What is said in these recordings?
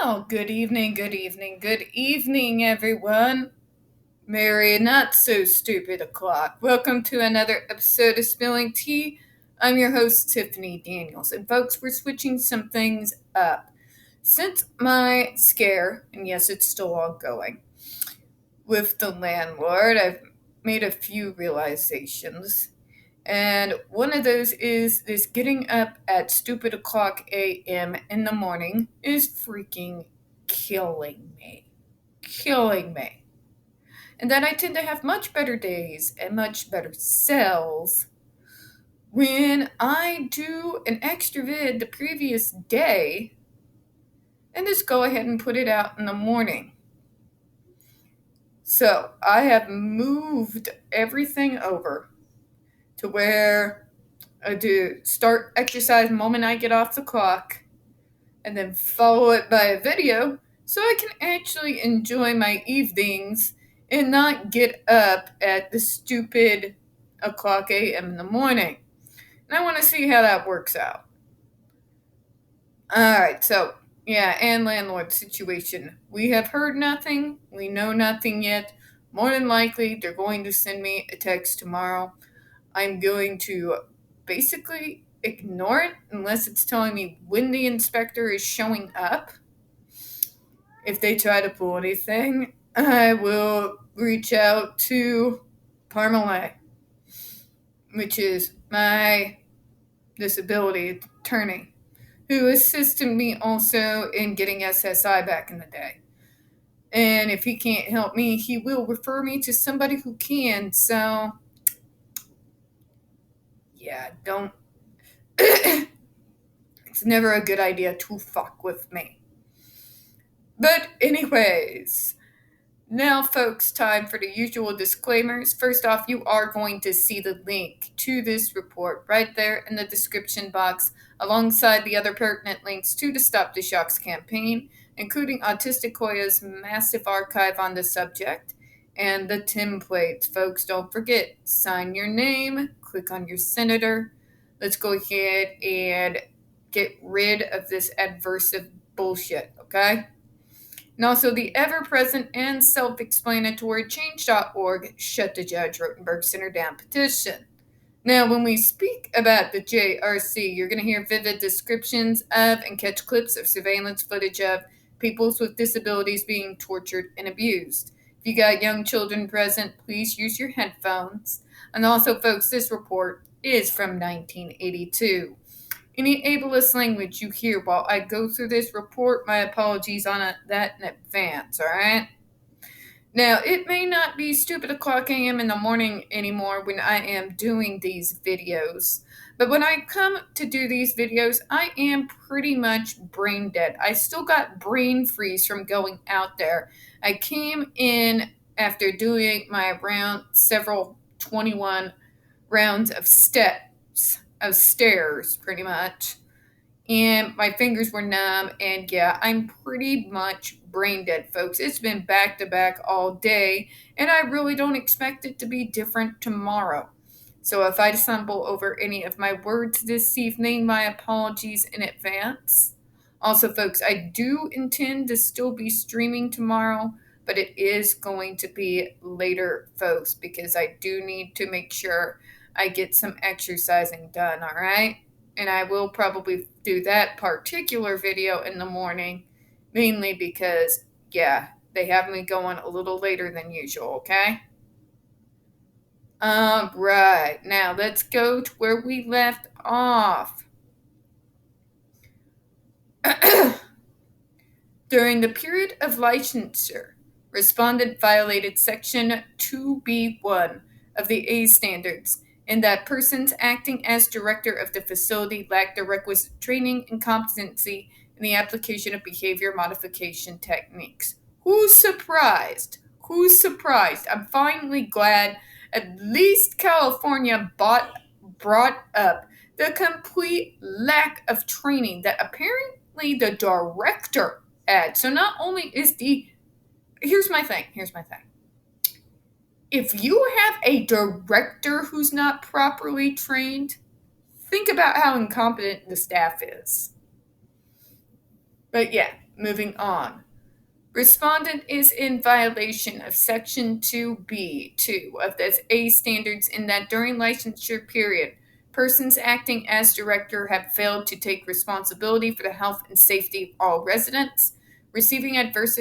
Well, good evening, everyone. Merry not so stupid o'clock. Welcome to another episode of Spilling Tea. I'm your host, Tiffany Daniels. And folks, we're switching some things up. Since my scare, and yes, it's still ongoing, with the landlord, I've made a few realizations. And one of those is this getting up at stupid o'clock a.m. in the morning is freaking killing me. Killing me. And then I tend to have much better days and much better selves when I do an extra vid the previous day and just go ahead and put it out in the morning. So I have moved everything over to where I do start exercise the moment I get off the clock and then follow it by a video so I can actually enjoy my evenings and not get up at the stupid o'clock a.m. in the morning. And I want to see how that works out. Alright, so yeah, and landlord situation. We have heard nothing. We know nothing yet. More than likely, they're going to send me a text tomorrow. I'm going to basically ignore it unless it's telling me when the inspector is showing up. If they try to pull anything, I will reach out to Parmalee, which is my disability attorney, who assisted me also in getting SSI back in the day. And if he can't help me, he will refer me to somebody who can. So, yeah, don't. It's never a good idea to fuck with me. But, anyways, now, folks, time for the usual disclaimers. First off, you are going to see the link to this report right there in the description box, alongside the other pertinent links to the Stop the Shocks campaign, including Autistic Koya's massive archive on the subject, and the templates. Folks, don't forget, sign your name, click on your senator. Let's go ahead and get rid of this adversive bullshit, okay? And also the ever-present and self-explanatory Change.org Shut the Judge Rotenberg Center Down petition. Now, when we speak about the JRC, you're going to hear vivid descriptions of and catch clips of surveillance footage of peoples with disabilities being tortured and abused. If you got young children present, please use your headphones. And also, folks, this report is from 1982. Any ableist language you hear while I go through this report, my apologies on that in advance, alright? Now, it may not be stupid o'clock a.m. in the morning anymore when I am doing these videos, but when I come to do these videos, I am pretty much brain dead. I still got brain freeze from going out there. I came in after doing my several 21 rounds of stairs, pretty much. And my fingers were numb, and yeah, I'm pretty much brain dead, folks. It's been back to back all day, and I really don't expect it to be different tomorrow. So if I stumble over any of my words this evening, my apologies in advance. Also, folks, I do intend to still be streaming tomorrow, but it is going to be later, folks, because I do need to make sure I get some exercising done, all right? And I will probably do that particular video in the morning, mainly because, yeah, they have me going a little later than usual, okay? Alright, now let's go to where we left off. During the period of licensure, respondent violated Section 2B1 of the A standards in that persons acting as director of the facility lacked the requisite training and competency in the application of behavior modification techniques. Who's surprised? Who's surprised? I'm finally glad at least California brought up the complete lack of training that apparently the director had. So not only is here's my thing. If you have a director who's not properly trained, think about how incompetent the staff is. But yeah, Moving on. Respondent is in violation of Section 2B2 of the A standards in that during licensure period, persons acting as director have failed to take responsibility for the health and safety of all residents, receiving adverse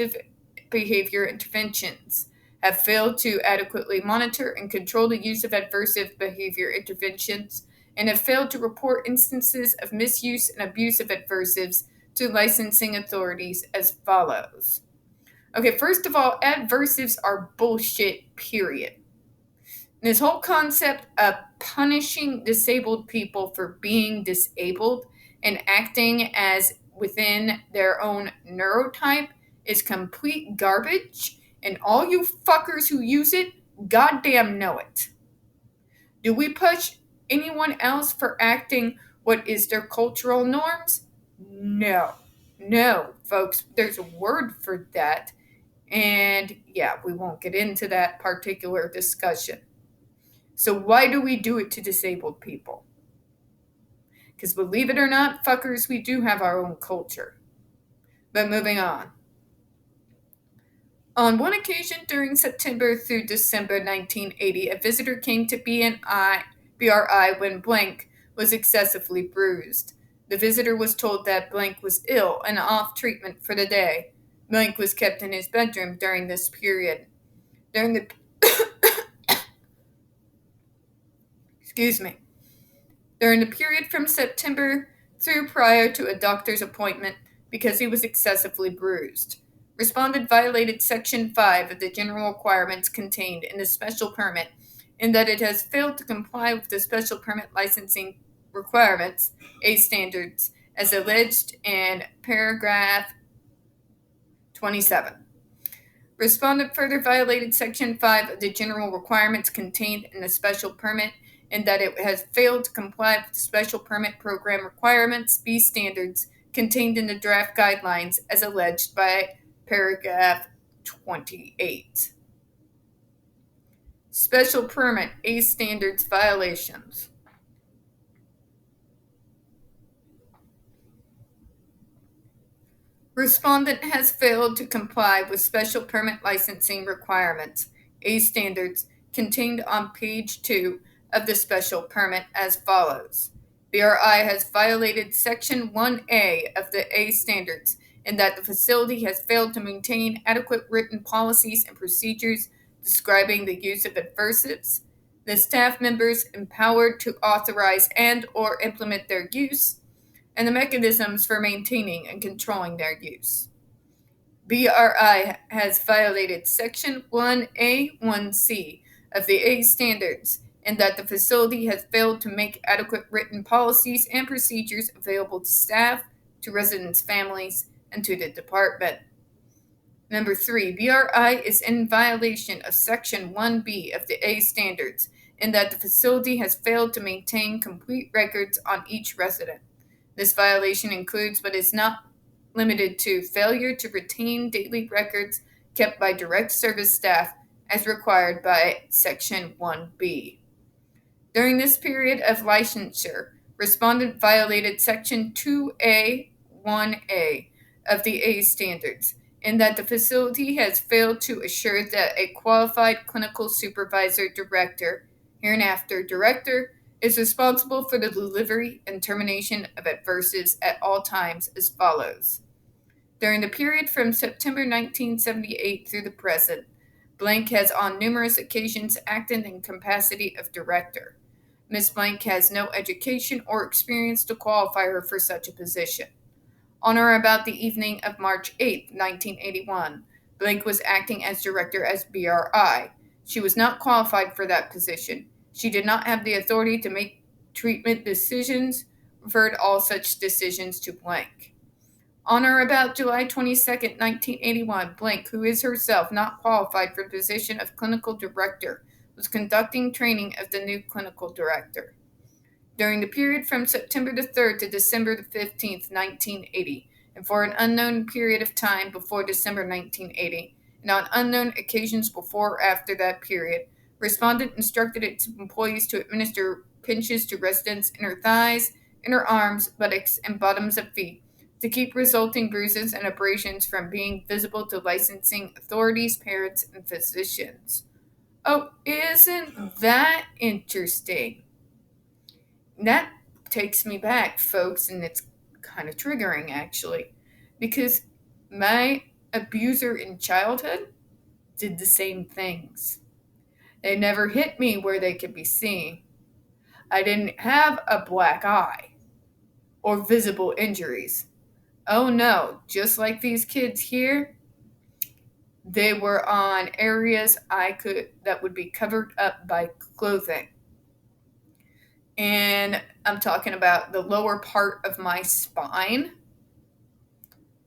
behavior interventions, have failed to adequately monitor and control the use of adverse behavior interventions, and have failed to report instances of misuse and abuse of adversives to licensing authorities as follows. Okay, first of all, adversives are bullshit, period. This whole concept of punishing disabled people for being disabled and acting as within their own neurotype is complete garbage, and all you fuckers who use it, goddamn know it. Do we push anyone else for acting what is their cultural norms? No. No, folks, there's a word for that. And yeah, we won't get into that particular discussion. So why do we do it to disabled people? Because believe it or not, fuckers, we do have our own culture. But moving on. On one occasion during September through December 1980, a visitor came to BRI when blank was excessively bruised. The visitor was told that blank was ill and off treatment for the day. Blank was kept in his bedroom during this period. During the excuse me. During the period from September through prior to a doctor's appointment because he was excessively bruised. Respondent violated Section 5 of the general requirements contained in the special permit in that it has failed to comply with the special permit licensing requirements, A standards, as alleged in paragraph 27. Respondent further violated Section 5 of the general requirements contained in the special permit in that it has failed to comply with the special permit program requirements, B standards, contained in the draft guidelines as alleged by paragraph 28. Special permit, A standards violations. Respondent has failed to comply with special permit licensing requirements, A standards, contained on page 2 of the special permit as follows. BRI has violated Section 1A of the A standards in that the facility has failed to maintain adequate written policies and procedures describing the use of adversives, the staff members empowered to authorize and or implement their use, and the mechanisms for maintaining and controlling their use. BRI has violated Section 1A1C of the A standards in that the facility has failed to make adequate written policies and procedures available to staff, to residents' families, and to the department. Number 3, BRI is in violation of Section 1B of the A standards in that the facility has failed to maintain complete records on each resident. This violation includes but is not limited to failure to retain daily records kept by direct service staff as required by Section 1B. During this period of licensure, respondent violated Section 2A1A of the A standards in that the facility has failed to assure that a qualified clinical supervisor director, hereinafter director, is responsible for the delivery and termination of adversives at all times as follows. During the period from September 1978 through the present, blank has on numerous occasions acted in capacity of director. Ms. Blank has no education or experience to qualify her for such a position. On or about the evening of March 8, 1981, Blank was acting as director as BRI. She was not qualified for that position. She did not have the authority to make treatment decisions, referred all such decisions to blank. On or about July 22, 1981, blank, who is herself not qualified for the position of clinical director, was conducting training of the new clinical director. During the period from September the 3rd to December the 15th, 1980, and for an unknown period of time before December 1980, and on unknown occasions before or after that period, respondent instructed its employees to administer pinches to residents' inner thighs, inner arms, buttocks, and bottoms of feet to keep resulting bruises and abrasions from being visible to licensing authorities, parents, and physicians. Oh, isn't that interesting? That takes me back, folks, and it's kind of triggering actually, because my abuser in childhood did the same things. They never hit me where they could be seen. I didn't have a black eye or visible injuries. Oh no, just like these kids here, they were on areas that would be covered up by clothing. And I'm talking about the lower part of my spine,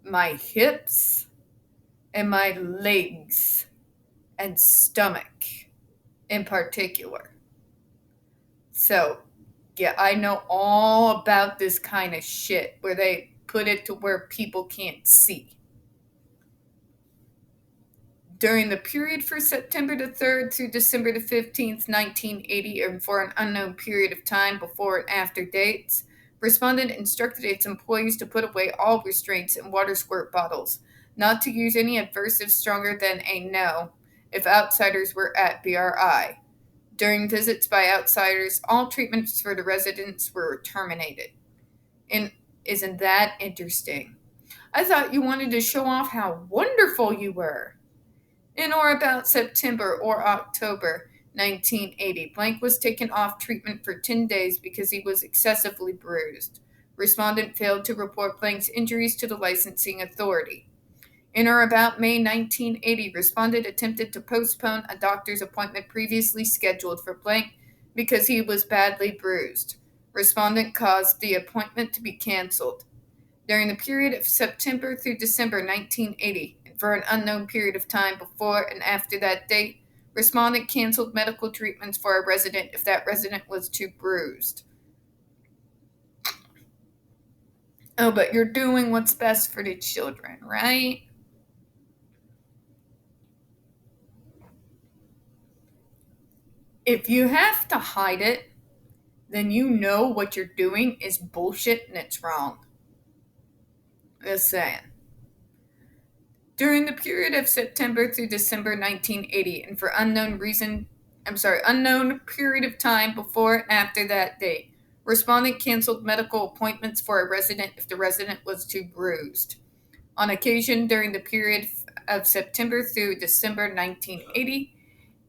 my hips, and my legs and stomach in particular. So, yeah, I know all about this kind of shit where they put it to where people can't see. During the period for September the 3rd through December the 15th, 1980, and for an unknown period of time before and after dates, respondent instructed its employees to put away all restraints and water squirt bottles, not to use any adversive stronger than a no if outsiders were at BRI. During visits by outsiders, all treatments for the residents were terminated. And isn't that interesting? I thought you wanted to show off how wonderful you were. In or about September or October 1980, Blank was taken off treatment for 10 days because he was excessively bruised. Respondent failed to report Blank's injuries to the licensing authority. In or about May 1980, respondent attempted to postpone a doctor's appointment previously scheduled for Blank because he was badly bruised. Respondent caused the appointment to be canceled. During the period of September through December 1980, and for an unknown period of time before and after that date, respondent canceled medical treatments for a resident if that resident was too bruised. Oh, but you're doing what's best for the children, right? If you have to hide it, then you know what you're doing is bullshit and it's wrong. Just saying. During the period of September through December 1980, and for unknown period of time before and after that date, respondent canceled medical appointments for a resident if the resident was too bruised. On occasion, during the period of September through December 1980,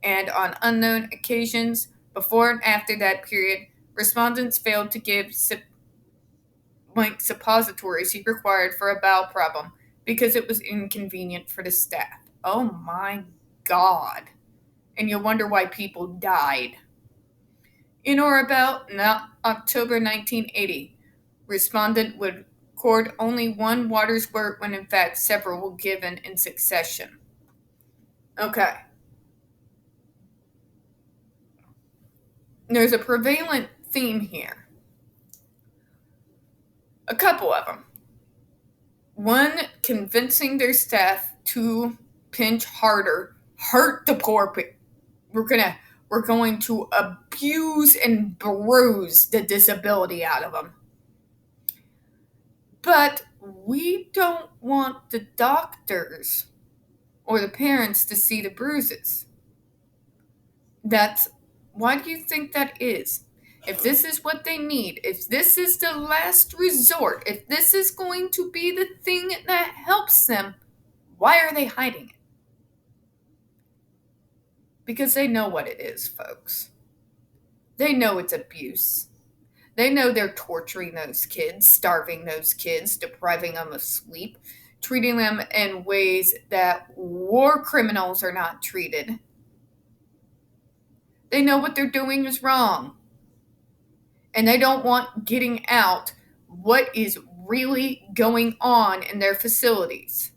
and on unknown occasions before and after that period, respondents failed to give suppositories he required for a bowel problem because it was inconvenient for the staff. Oh my God. And you'll wonder why people died. In or about October 1980, respondent would record only one water squirt when in fact several were given in succession. Okay. There's a prevalent theme here. A couple of them. One, convincing their staff to pinch harder, hurt the poor people. We're going to abuse and bruise the disability out of them. But we don't want the doctors or the parents to see the bruises. Why do you think that is? If this is what they need, if this is the last resort, if this is going to be the thing that helps them, why are they hiding it? Because they know what it is, folks. They know it's abuse. They know they're torturing those kids, starving those kids, depriving them of sleep, treating them in ways that war criminals are not treated. They know what they're doing is wrong. And they don't want getting out what is really going on in their facilities.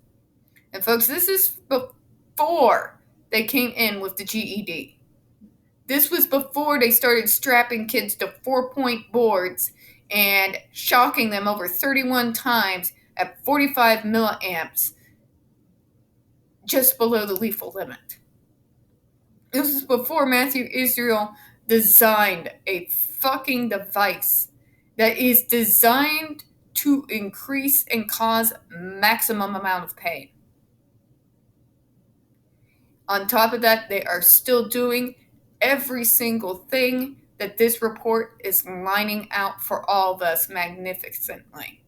And folks, this is before they came in with the GED. This was before they started strapping kids to 4-point boards and shocking them over 31 times at 45 milliamps, just below the lethal limit. This was before Matthew Israel designed a fucking device that is designed to increase and cause maximum amount of pain. On top of that, they are still doing every single thing that this report is lining out for all of us magnificently.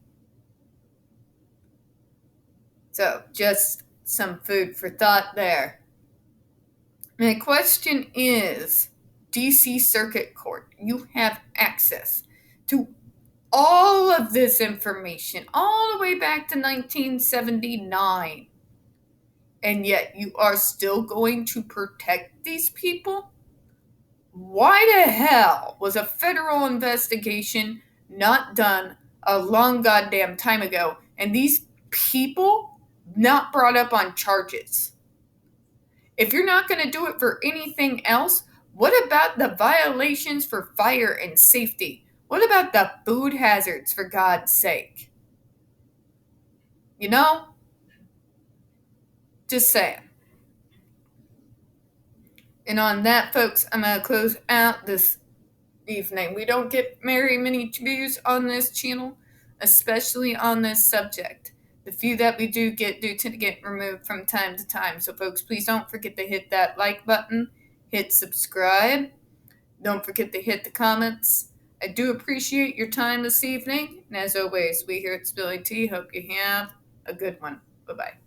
So, just some food for thought there. My question is, DC Circuit Court, you have access to all of this information all the way back to 1979. And yet you are still going to protect these people? Why the hell was a federal investigation not done a long goddamn time ago and these people not brought up on charges? If you're not going to do it for anything else, what about the violations for fire and safety? What about the food hazards, for God's sake? You know? Just saying. And on that, folks, I'm going to close out this evening. We don't get very many views on this channel, especially on this subject. The few that we do tend to get removed from time to time. So, folks, please don't forget to hit that like button, hit subscribe. Don't forget to hit the comments. I do appreciate your time this evening. And as always, we here at Spilling Tea hope you have a good one. Bye-bye.